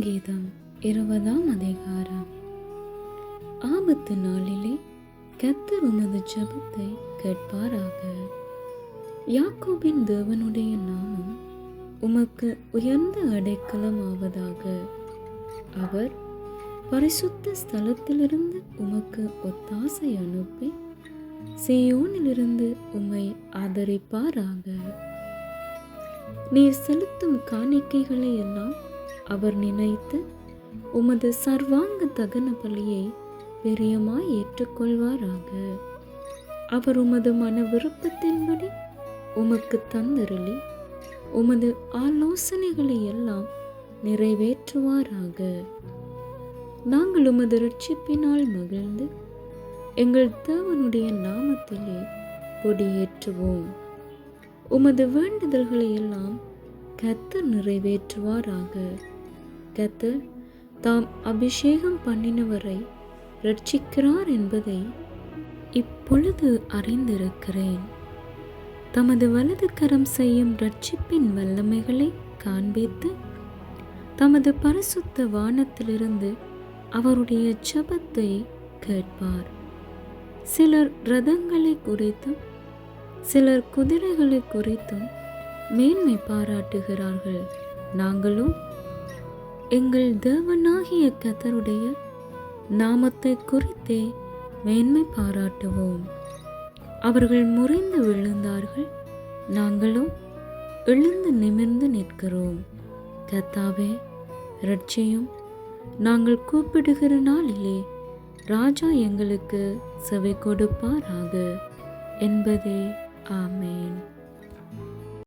சங்கீதம் 20ஆம் அதிகாரம். ஆபத்து நாளிலே கர்த்தர் உமது ஜெபத்தை கேட்பாராக. யாக்கோபின் தேவனுடைய நாமம் உமக்கு உயர்ந்த அடைக்கலம் ஆவதாக. அவர் பரிசுத்த ஸ்தலத்திலிருந்து உமக்கு ஒத்தாசை அனுப்பி சீயோனிலிருந்து உம்மை ஆதரிப்பாராக. நீர் செலுத்தும் காணிக்கைகளை எல்லாம் அவர் நினைத்து உமது சர்வாங்க தகன பலியை பிரியமாய் ஏற்றுக்கொள்வாராக. அவர் உமது மன விருப்பத்தின்படி உமக்கு தந்தருளி உமது ஆலோசனைகளை எல்லாம் நிறைவேற்றுவாராக. நாங்கள் உமது இரட்சிப்பினால் மகிழ்ந்து எங்கள் தேவனுடைய நாமத்திலே கொடியேற்றுவோம். உமது வேண்டுதல்களை எல்லாம் கர்த்தர் நிறைவேற்றுவாராக. கர்த்தர் தாம் அபிஷேகம் பண்ணினவரை இரட்சிக்கிறார் என்பதை இப்பொழுது அறிந்திருக்கிறேன். தமது வலது கரம் செய்யும் இரட்சிப்பின் வல்லமைகளை காண்பித்து தமது பரிசுத்த வானத்திலிருந்து அவருடைய ஜெபத்தை கேட்பார். சிலர் இரதங்களை குறித்தும் சிலர் குதிரைகளை குறித்தும் மேன்மை பாராட்டுகிறார்கள். நாங்களும் எங்கள் தேவனாகிய கர்த்தருடைய நாமத்தை குறித்தே மேன்மை பாராட்டுவோம். அவர்கள் முறிந்து விழுந்தார்கள், நாங்களும் எழுந்து நிமிர்ந்து நிற்கிறோம். கர்த்தாவே இரட்சியும், நாங்கள் கூப்பிடுகிற நாளிலே ராஜா எங்களுக்கு செவி கொடுப்பாராக என்பதே ஆமேன்.